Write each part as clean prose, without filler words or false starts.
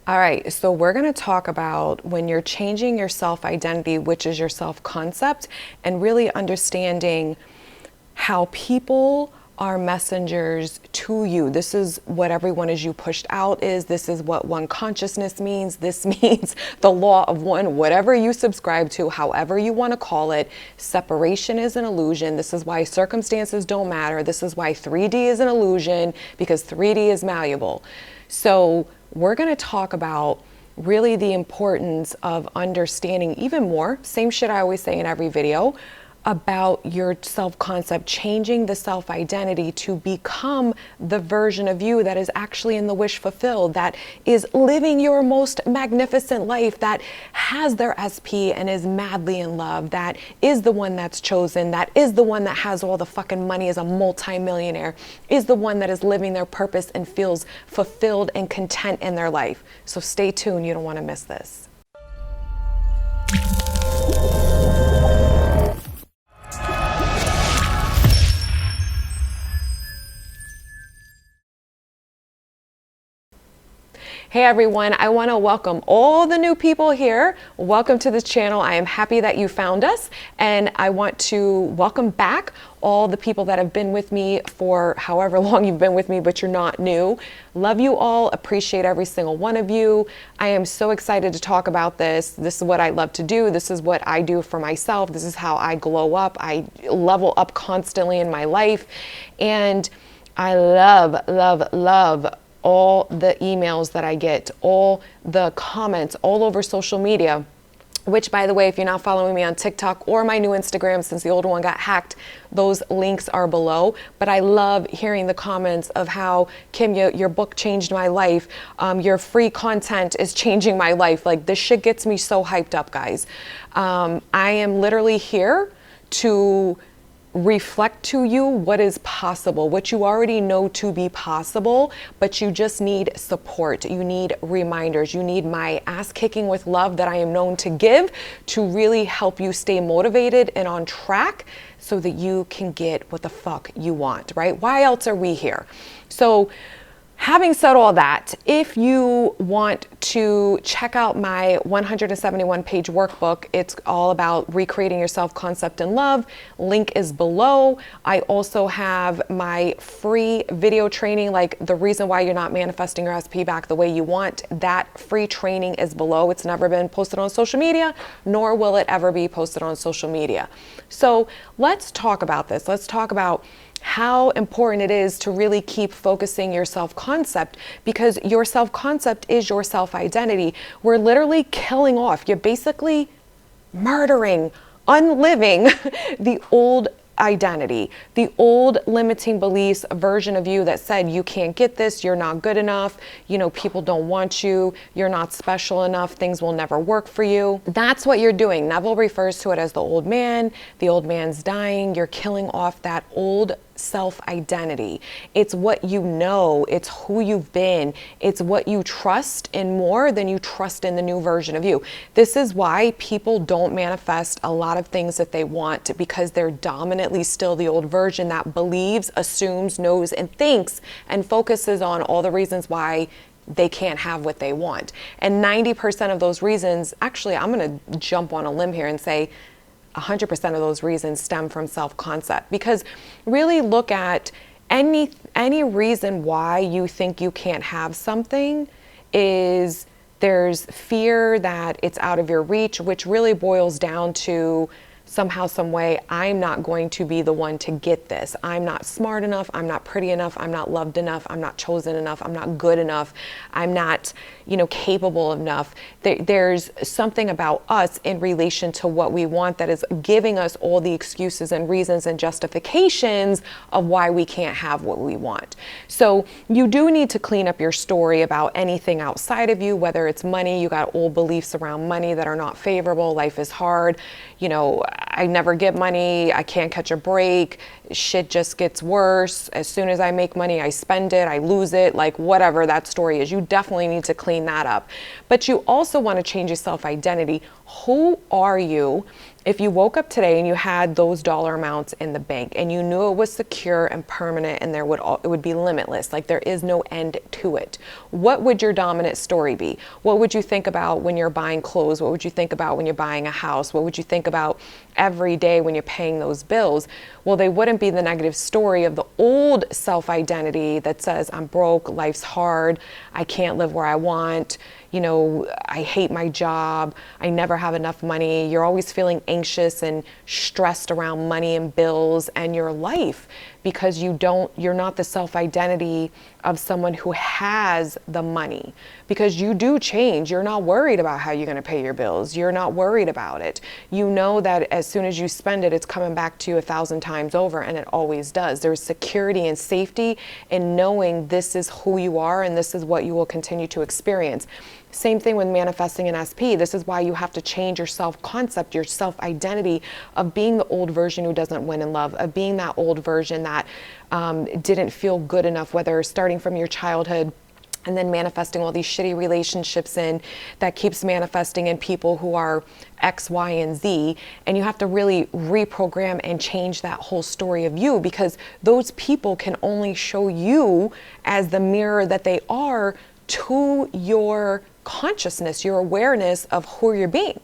All right, so we're going to talk about when you're changing your self-identity, which is your self-concept, and really understanding how people are messengers to you. This is what everyone as you pushed out is. This is what one consciousness means. This means the law of one, whatever you subscribe to, however you want to call it. Separation is an illusion. This is why circumstances don't matter. This is why 3D is an illusion, because 3D is malleable. So we're going to talk about really the importance of understanding even more, same shit I always say in every video, about your self-concept, changing the self-identity to become the version of you that is actually in the wish fulfilled, that is living your most magnificent life, that has their SP and is madly in love, that is the one that's chosen, that is the one that has all the fucking money, is a multi-millionaire, is the one that is living their purpose and feels fulfilled and content in their life. So stay tuned, you don't want to miss this. Hey everyone, I want to welcome all the new people here. Welcome to this channel. I am happy that you found us, and I want to welcome back all the people that have been with me for however long you've been with me, but you're not new. Love you all, appreciate every single one of you. I am so excited to talk about this. This is what I love to do. This is what I do for myself. This is how I glow up. I level up constantly in my life, and I love all the emails that I get, all the comments all over social media, which, by the way, if you're not following me on TikTok or my new Instagram, since the older one got hacked, those links are below. But I love hearing the comments of how, Kim, your book changed my life. Your free content is changing my life. Like, this shit gets me so hyped up, guys. I am literally here to reflect to you what is possible, what you already know to be possible, but you just need support. You need reminders. You need my ass kicking with love that I am known to give to really help you stay motivated and on track so that you can get what the fuck you want, right? Why else are we here? So having said all that, if you want to check out my 171 page workbook, it's all about recreating your self-concept and love. Link is below. I also have my free video training, like the reason why you're not manifesting your SP back the way you want. That free training is below. It's never been posted on social media, nor will it ever be posted on social media. So let's talk about this. Let's talk about how important it is to really keep focusing your self-concept, because your self-concept is your self-identity. We're literally killing off, you're basically murdering, unliving the old identity, the old limiting beliefs version of you that said you can't get this, you're not good enough, you know, people don't want you, you're not special enough, things will never work for you. That's what you're doing. Neville refers to it as the old man. The old man's dying. You're killing off that old self-identity. It's what you know, it's who you've been, it's what you trust in more than you trust in the new version of you. This is why people don't manifest a lot of things that they want, because they're dominantly still the old version that believes, assumes, knows, and thinks, and focuses on all the reasons why they can't have what they want. And 90% of those reasons, actually, I'm going to jump on a limb here and say 100% of those reasons stem from self-concept, because really look at any reason why you think you can't have something is there's fear that it's out of your reach, which really boils down to somehow, some way, I'm not going to be the one to get this. I'm not smart enough. I'm not pretty enough. I'm not loved enough. I'm not chosen enough. I'm not good enough. I'm not, capable enough. There's something about us in relation to what we want that is giving us all the excuses and reasons and justifications of why we can't have what we want. So you do need to clean up your story about anything outside of you, whether it's money, you got old beliefs around money that are not favorable. Life is hard. I never get money. I can't catch a break. Shit just gets worse. As soon as I make money, I spend it, I lose it, like whatever that story is. You definitely need to clean that up. But you also want to change your self-identity. Who are you if you woke up today and you had those dollar amounts in the bank and you knew it was secure and permanent and it would be limitless, like there is no end to it, what would your dominant story be? What would you think about when you're buying clothes? What would you think about when you're buying a house? What would you think about every day when you're paying those bills? Well, they wouldn't be the negative story of the old self-identity that says, I'm broke, life's hard, I can't live where I want, you know, I hate my job, I never have enough money. You're always feeling anxious and stressed around money and bills and your life because you're not the self-identity of someone who has the money, because you do change. You're not worried about how you're going to pay your bills. You're not worried about it. You know that as soon as you spend it, it's coming back to you 1,000 times over, and it always does. There's security and safety in knowing this is who you are and this is what you will continue to experience. Same thing with manifesting an SP. This is why you have to change your self-concept, your self-identity of being the old version who doesn't win in love, of being that old version that didn't feel good enough, whether starting from your childhood and then manifesting all these shitty relationships that keeps manifesting in people who are X, Y, and Z. And you have to really reprogram and change that whole story of you, because those people can only show you as the mirror that they are to your consciousness, your awareness of who you're being.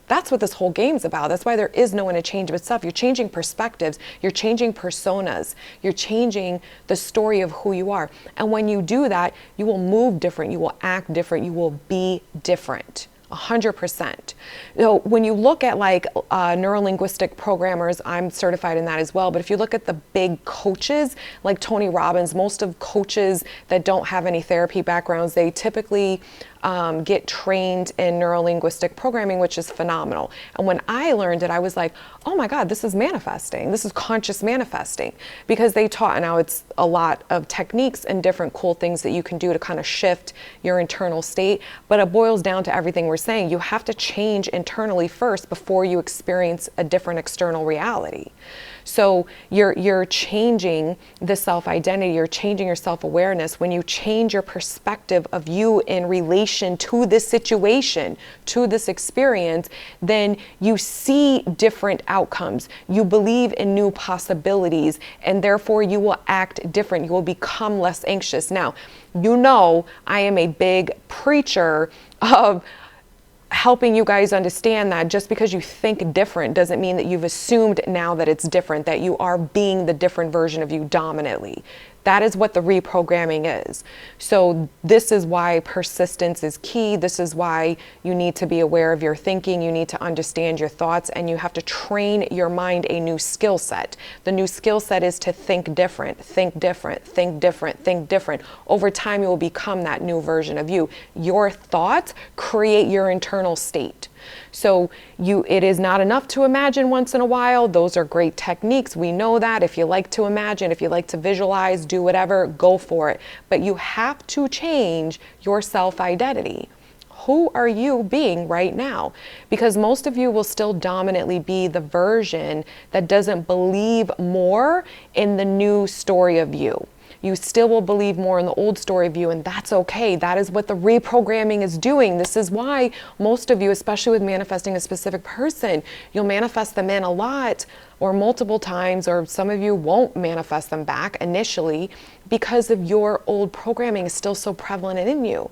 That's what this whole game's about. That's why there is no interchangeable stuff. You're changing perspectives, you're changing personas, you're changing the story of who you are. And when you do that, you will move different, you will act different, you will be different. 100%. So when you look at like neuro-linguistic programmers, I'm certified in that as well, but if you look at the big coaches like Tony Robbins, most of coaches that don't have any therapy backgrounds, they typically get trained in neuro-linguistic programming, which is phenomenal. And when I learned it, I was like, oh my God, this is manifesting. This is conscious manifesting, because they taught, and now it's a lot of techniques and different cool things that you can do to kind of shift your internal state. But it boils down to everything we're saying. You have to change internally first before you experience a different external reality. So you're changing the self-identity, you're changing your self-awareness. When you change your perspective of you in relation to this situation, to this experience, then you see different outcomes. You believe in new possibilities, and therefore you will act different. You will become less anxious. Now, you know, I am a big preacher of helping you guys understand that just because you think different doesn't mean that you've assumed now that it's different, that you are being the different version of you dominantly. That is what the reprogramming is. So this is why persistence is key. This is why you need to be aware of your thinking. You need to understand your thoughts, and you have to train your mind a new skill set. The new skill set is to think different, think different, think different, think different. Over time, you will become that new version of you. Your thoughts create your internal state. So it is not enough to imagine once in a while. Those are great techniques. We know that. If you like to imagine, if you like to visualize, do whatever, go for it. But you have to change your self-identity. Who are you being right now? Because most of you will still dominantly be the version that doesn't believe more in the new story of you. You still will believe more in the old story of you, and that's okay. That is what the reprogramming is doing. This is why most of you, especially with manifesting a specific person, you'll manifest them in a lot or multiple times, or some of you won't manifest them back initially because of your old programming is still so prevalent in you.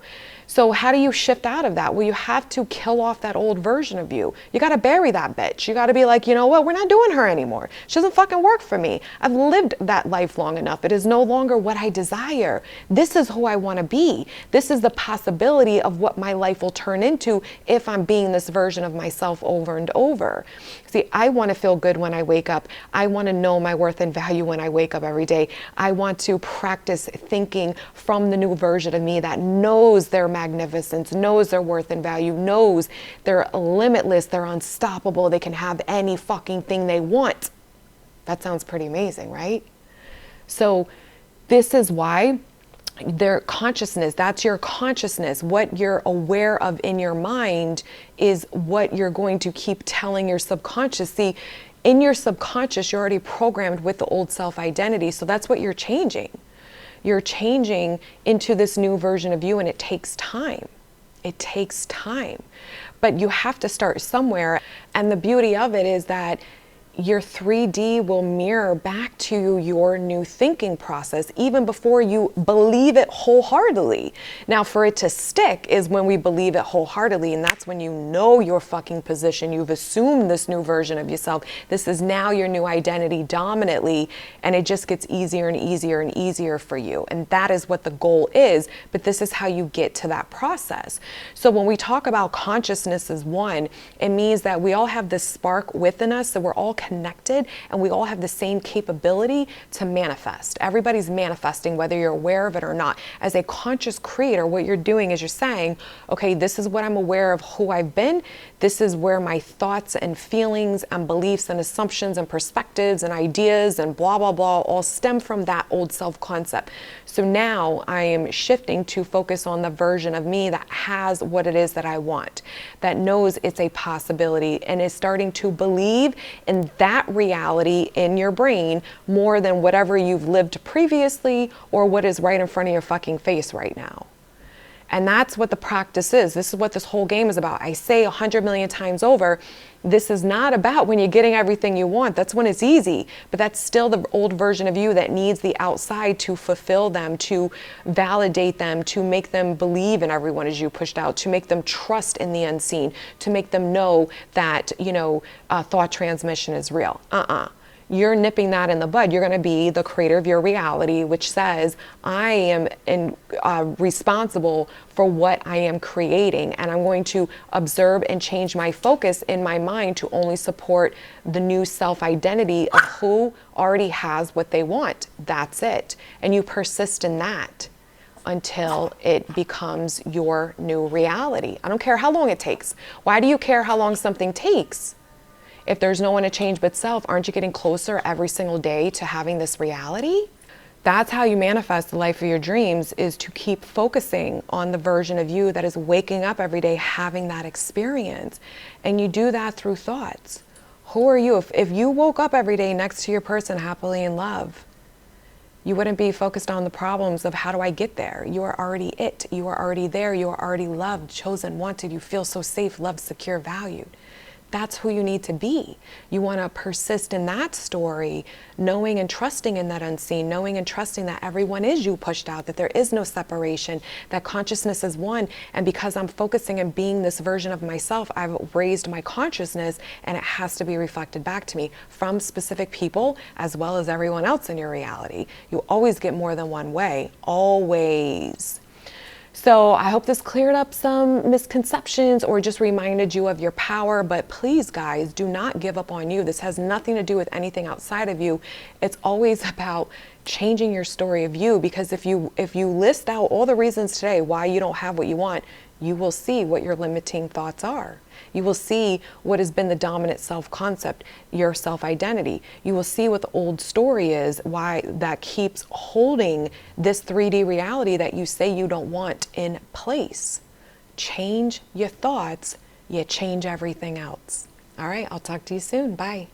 So how do you shift out of that? Well, you have to kill off that old version of you. You got to bury that bitch. You got to be like, you know what? We're not doing her anymore. She doesn't fucking work for me. I've lived that life long enough. It is no longer what I desire. This is who I want to be. This is the possibility of what my life will turn into if I'm being this version of myself over and over. See, I want to feel good when I wake up. I want to know my worth and value when I wake up every day. I want to practice thinking from the new version of me that knows their magnificence, knows their worth and value, knows they're limitless, they're unstoppable, they can have any fucking thing they want. That sounds pretty amazing, right? So this is why their consciousness, that's your consciousness. What you're aware of in your mind is what you're going to keep telling your subconscious. See, in your subconscious, you're already programmed with the old self-identity, so that's what you're changing. You're changing into this new version of you, and it takes time. It takes time, but you have to start somewhere. And the beauty of it is that your 3D will mirror back to your new thinking process even before you believe it wholeheartedly. Now, for it to stick is when we believe it wholeheartedly, and that's when you know your fucking position. You've assumed this new version of yourself. This is now your new identity dominantly, and it just gets easier and easier and easier for you. And that is what the goal is, but this is how you get to that process. So when we talk about consciousness as one, it means that we all have this spark within us, so we're all connected and we all have the same capability to manifest. Everybody's manifesting whether you're aware of it or not. As a conscious creator, what you're doing is you're saying, okay, this is what I'm aware of who I've been. This is where my thoughts and feelings and beliefs and assumptions and perspectives and ideas and blah, blah, blah all stem from that old self-concept. So now I am shifting to focus on the version of me that has what it is that I want, that knows it's a possibility and is starting to believe in that reality in your brain more than whatever you've lived previously or what is right in front of your fucking face right now. And that's what the practice is. This is what this whole game is about. I say 100 million times over, this is not about when you're getting everything you want. That's when it's easy. But that's still the old version of you that needs the outside to fulfill them, to validate them, to make them believe in everyone as you pushed out, to make them trust in the unseen, to make them know that, thought transmission is real. You're nipping that in the bud. You're going to be the creator of your reality, which says, I am responsible for what I am creating. And I'm going to observe and change my focus in my mind to only support the new self-identity of who already has what they want. That's it. And you persist in that until it becomes your new reality. I don't care how long it takes. Why do you care how long something takes? If there's no one to change but self, aren't you getting closer every single day to having this reality? That's how you manifest the life of your dreams, is to keep focusing on the version of you that is waking up every day having that experience. And you do that through thoughts. Who are you? If you woke up every day next to your person happily in love, you wouldn't be focused on the problems of how do I get there? You are already it. You are already there. You are already loved, chosen, wanted. You feel so safe, loved, secure, valued. That's who you need to be. You want to persist in that story, knowing and trusting in that unseen, knowing and trusting that everyone is you pushed out, that there is no separation, that consciousness is one. And because I'm focusing and being this version of myself, I've raised my consciousness, and it has to be reflected back to me from specific people as well as everyone else in your reality. You always get more than one way, always. So I hope this cleared up some misconceptions or just reminded you of your power. But please, guys, do not give up on you. This has nothing to do with anything outside of you. It's always about changing your story of you, because if you list out all the reasons today why you don't have what you want, you will see what your limiting thoughts are. You will see what has been the dominant self-concept, your self-identity. You will see what the old story is, why that keeps holding this 3D reality that you say you don't want in place. Change your thoughts, you change everything else. All right, I'll talk to you soon. Bye.